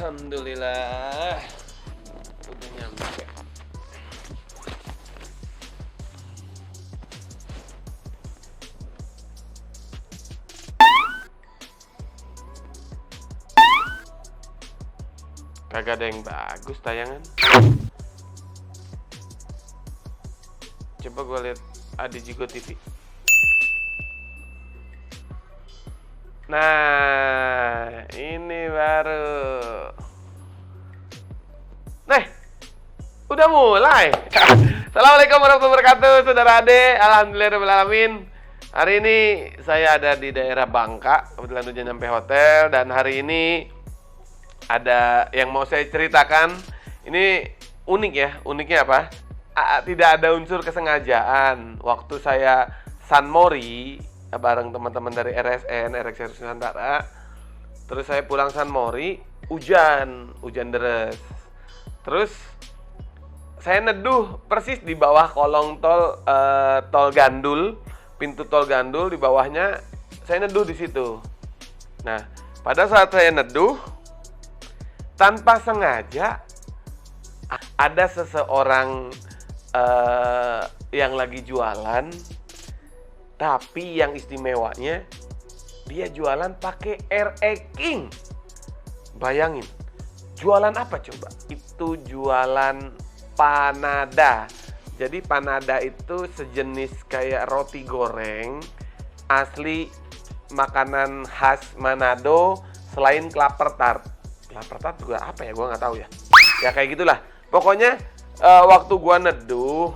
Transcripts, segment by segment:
Alhamdulillah udah nyampe. Kagak ada yang bagus tayangan. Coba gue lihat ada Jigo TV. Nah, ini baru. Nah, udah mulai. Assalamualaikum warahmatullahi wabarakatuh, saudara Ade. Alhamdulillahirrahmanirrahim. Hari ini saya ada di daerah Bangka. Kebetulan udah nyampe hotel. Dan hari ini ada yang mau saya ceritakan. Ini unik ya. Uniknya apa? Tidak ada unsur kesengajaan. Waktu saya San Mori bareng teman-teman dari RSN Nusantara. Terus saya pulang San Mori, hujan deres. Terus saya neduh persis di bawah kolong tol Gandul, pintu tol Gandul di bawahnya. Saya neduh di situ. Nah, pada saat saya neduh, tanpa sengaja ada seseorang yang lagi jualan. Tapi yang istimewanya, dia jualan pakai RE King. Bayangin, jualan apa coba? Itu jualan panada. Jadi panada itu sejenis kayak roti goreng, asli makanan khas Manado selain klaper tart. Klaper tart juga apa ya? Gua nggak tahu ya. Ya kayak gitulah. Pokoknya waktu gua neduh,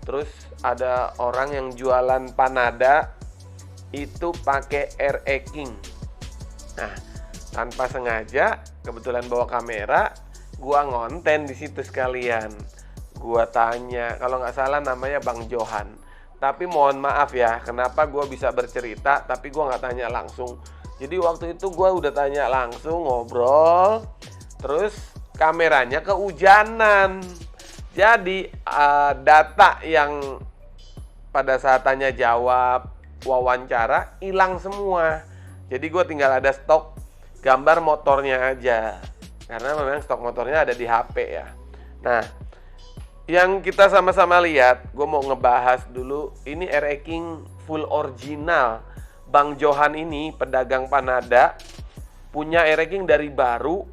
terus ada orang yang jualan panada itu pakai RE King. Nah, tanpa sengaja, kebetulan bawa kamera, gua ngonten di situ sekalian. Gua tanya, kalau nggak salah namanya Bang Johan. Tapi mohon maaf ya, kenapa gua bisa bercerita, tapi gua nggak tanya langsung. Jadi waktu itu gua udah tanya langsung, ngobrol, terus kameranya kehujanan. Jadi data yang pada saat tanya jawab, wawancara, hilang semua. Jadi gue tinggal ada stok gambar motornya aja. Karena memang stok motornya ada di HP ya. Nah, yang kita sama-sama lihat, gue mau ngebahas dulu. Ini RE King full original. Bang Johan ini pedagang panada, punya RE King dari baru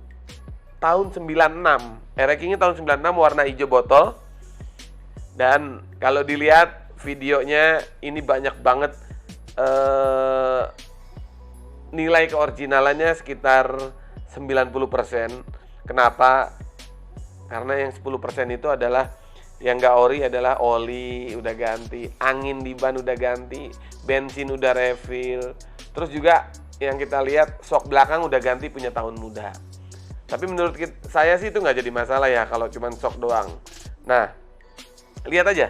tahun 96. RE King-nya tahun 96, warna hijau botol. Dan kalau dilihat videonya, ini banyak banget nilai keoriginalannya sekitar 90%. Kenapa? Karena yang 10% itu adalah yang nggak ori, adalah oli udah ganti, angin di ban udah ganti, bensin udah refill. Terus juga yang kita lihat sok belakang udah ganti, punya tahun muda. Tapi menurut saya sih itu nggak jadi masalah ya kalau cuma sok doang. Nah, lihat aja.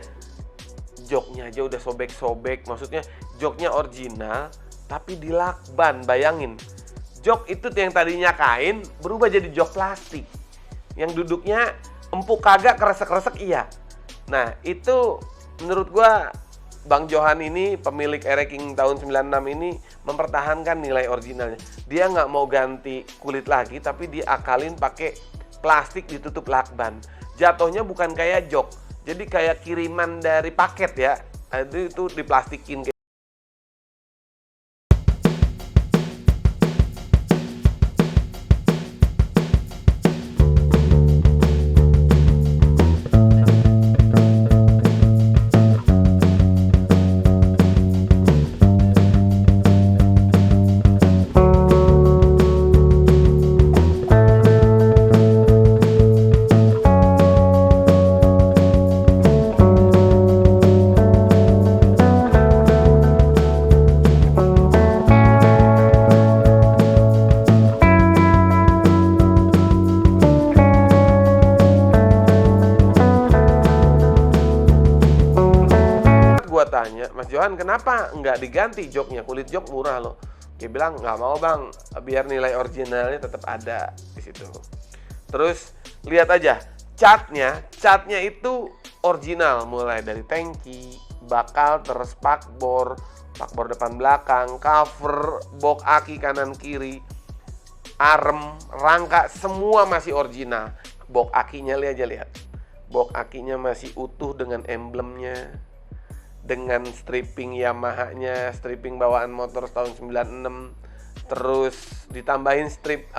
Joknya aja udah sobek-sobek, maksudnya joknya original tapi dilakban. Bayangin, jok itu yang tadinya kain berubah jadi jok plastik, yang duduknya empuk kagak, kresek-kresek iya. Nah itu menurut gua Bang Johan ini, pemilik RE King tahun 96 ini, mempertahankan nilai originalnya. Dia nggak mau ganti kulit lagi, tapi dia akalin pakai plastik ditutup lakban. Jatuhnya bukan kayak jok, jadi kayak kiriman dari paket ya. Itu diplastikin. Tanya, Mas Johan, kenapa nggak diganti joknya? Kulit jok murah loh. Dia bilang, nggak mau bang, biar nilai originalnya tetap ada di situ. Terus lihat aja, catnya itu original, mulai dari tangki, bakal, terus spakbor depan belakang, cover, box aki kanan kiri. arem, rangka semua masih original. Box akinya lihat. Box akinya masih utuh dengan emblemnya, dengan stripping Yamaha-nya, stripping bawaan motor tahun 96. Terus ditambahin strip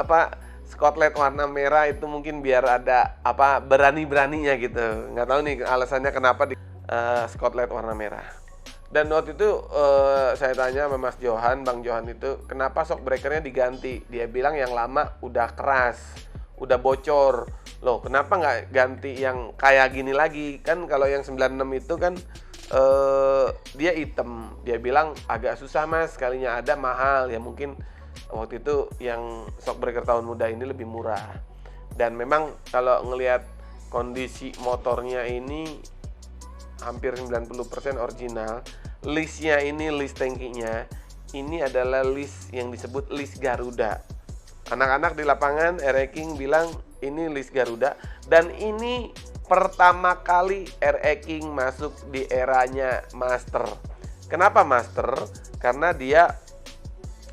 Scotland warna merah itu mungkin biar ada berani-beraninya gitu. Nggak tahu nih alasannya kenapa di Scotland warna merah. Dan waktu itu saya tanya sama Mas Johan, Bang Johan itu, kenapa shock breakernya diganti? Dia bilang yang lama udah keras, udah bocor. Loh, kenapa nggak ganti yang kayak gini lagi? Kan kalau yang 96 itu kan dia hitam. Dia bilang agak susah Mas, sekalinya ada mahal. Ya mungkin waktu itu yang shock breaker tahun muda ini lebih murah. Dan memang kalau ngelihat kondisi motornya ini hampir 90% original. Listnya ini, list tankinya ini adalah list yang disebut list Garuda. Anak-anak di lapangan R-King bilang ini list Garuda. Dan ini pertama kali R-King masuk di eranya Master. Kenapa Master? Karena dia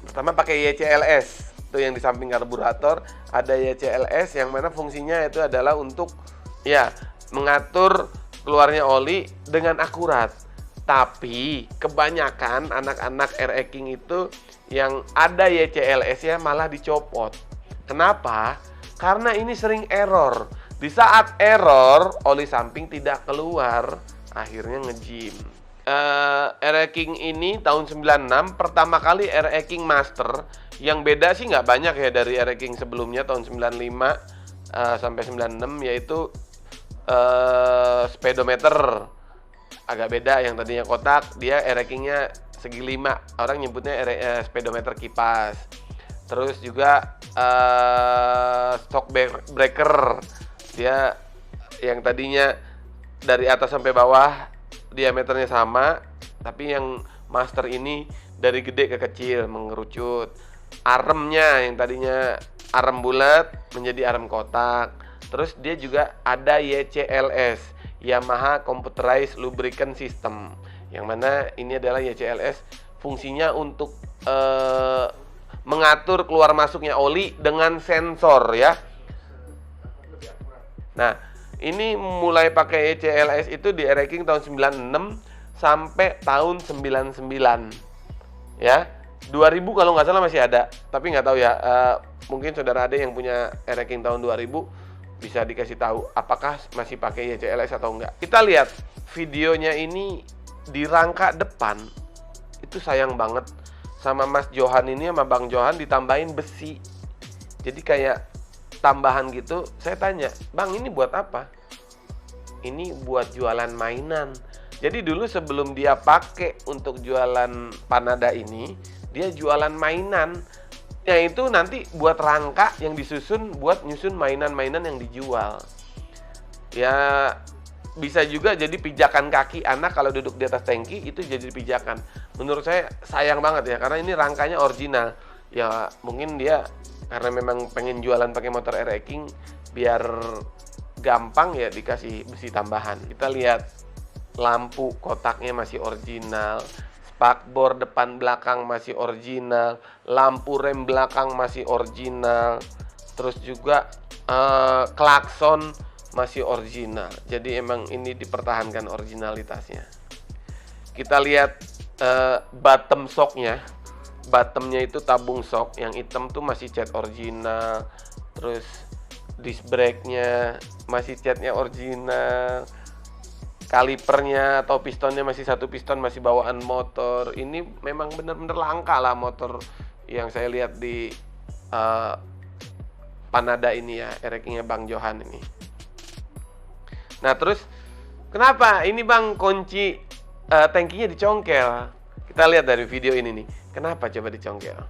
pertama pakai YCLS. Itu yang di samping karburator ada YCLS yang mana fungsinya itu adalah untuk mengatur keluarnya oli dengan akurat. Tapi kebanyakan anak-anak R-King itu yang ada YCLS-nya malah dicopot. Kenapa? Karena ini sering error. Di saat error, oli samping tidak keluar, akhirnya ngejim. R-King ini tahun 96 pertama kali R-King Master. Yang beda sih nggak banyak ya dari R-King sebelumnya tahun 95 sampai 96, yaitu speedometer agak beda. Yang tadinya kotak, dia R-King-nya segi 5. Orang nyebutnya speedometer kipas. Terus juga shock breaker, dia yang tadinya dari atas sampai bawah diameternya sama, tapi yang Master ini dari gede ke kecil mengerucut. Aremnya yang tadinya arem bulat menjadi arem kotak. Terus dia juga ada YCLS, Yamaha Computerized Lubricant System, yang mana ini adalah YCLS fungsinya untuk mengatur keluar masuknya oli dengan sensor ya. Nah, ini mulai pakai YCLS itu di R-King tahun 96 sampai tahun 99 ya. 2000 kalau nggak salah masih ada, tapi nggak tahu ya, mungkin saudara ada yang punya R-King tahun 2000 bisa dikasih tahu apakah masih pakai YCLS atau enggak. Kita lihat videonya ini di rangka depan itu sayang banget sama Mas Johan ini, sama Bang Johan ditambahin besi. Jadi kayak tambahan gitu. Saya tanya, "Bang, ini buat apa?" "Ini buat jualan mainan." Jadi dulu sebelum dia pakai untuk jualan Panada ini, dia jualan mainan. Ya itu nanti buat rangka yang disusun buat nyusun mainan-mainan yang dijual. Ya bisa juga jadi pijakan kaki anak kalau duduk di atas tangki, itu jadi pijakan. Menurut saya sayang banget ya, karena ini rangkanya original. Ya mungkin dia karena memang pengen jualan pakai motor R-King biar gampang ya dikasih besi tambahan. Kita lihat lampu kotaknya masih original. Spakbor depan belakang masih original, lampu rem belakang masih original, terus juga klakson masih original. Jadi emang ini dipertahankan originalitasnya. Kita lihat bottom shocknya, bottomnya itu tabung shock, yang hitam tuh masih cat original. Terus disc brake-nya masih catnya original. Kalipernya atau pistonnya masih satu piston, masih bawaan motor. Ini memang benar-benar langka lah motor yang saya lihat di Panada ini ya, R-King-nya Bang Johan ini. Nah terus kenapa ini Bang kunci tangkinya dicongkel? Kita lihat dari video ini nih, kenapa coba dicongkel.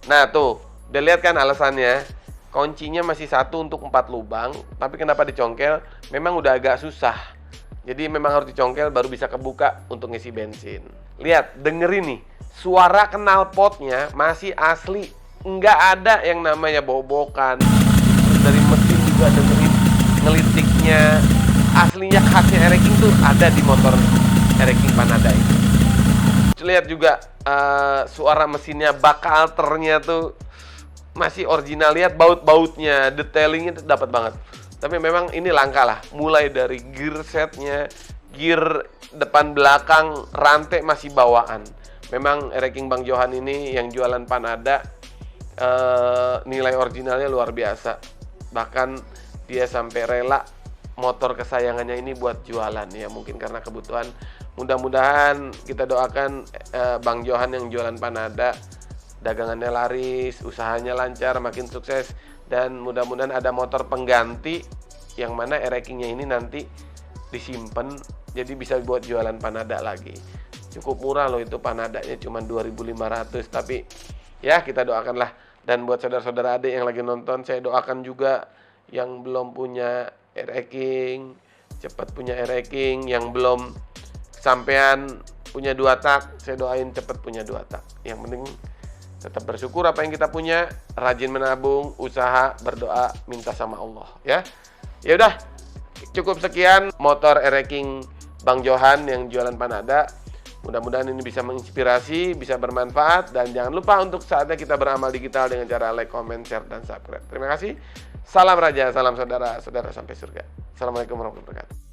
Nah tuh, udah lihat kan alasannya. Kuncinya masih satu untuk 4 lubang, tapi kenapa dicongkel? Memang udah agak susah. Jadi memang harus dicongkel baru bisa kebuka untuk ngisi bensin. Lihat, dengerin nih, suara knalpotnya masih asli, nggak ada yang namanya bobokan. Dari mesin juga dengerin ngelitiknya, aslinya khasnya R-King tuh ada di motor R-King Panada ini. Lihat juga suara mesinnya, bak alternya tuh masih original, lihat baut-bautnya, detailingnya dapat banget. Tapi memang ini langka lah, mulai dari gear setnya, gear depan belakang, rantai masih bawaan. Memang Ereking Bang Johan ini yang jualan Panada, nilai originalnya luar biasa. Bahkan dia sampai rela motor kesayangannya ini buat jualan ya, mungkin karena kebutuhan. Mudah-mudahan kita doakan Bang Johan yang jualan Panada dagangannya laris, usahanya lancar, makin sukses, dan mudah-mudahan ada motor pengganti yang mana Erekingnya ini nanti disimpan jadi bisa buat jualan Panada lagi. Cukup murah loh itu Panadanya, cuma 2.500, tapi ya kita doakanlah. Dan buat saudara-saudara adik yang lagi nonton, saya doakan juga yang belum punya Ereking cepat punya Ereking, yang belum sampean punya 2 tak, saya doain cepat punya 2 tak. Yang penting tetap bersyukur apa yang kita punya, rajin menabung, usaha, berdoa, minta sama Allah ya. Ya udah, cukup sekian motor Ereking Bang Johan yang jualan Panada. Mudah-mudahan ini bisa menginspirasi, bisa bermanfaat, dan jangan lupa untuk saatnya kita beramal digital dengan cara like, comment, share, dan subscribe. Terima kasih. Salam Raja, salam saudara, saudara sampai surga. Assalamualaikum warahmatullahi wabarakatuh.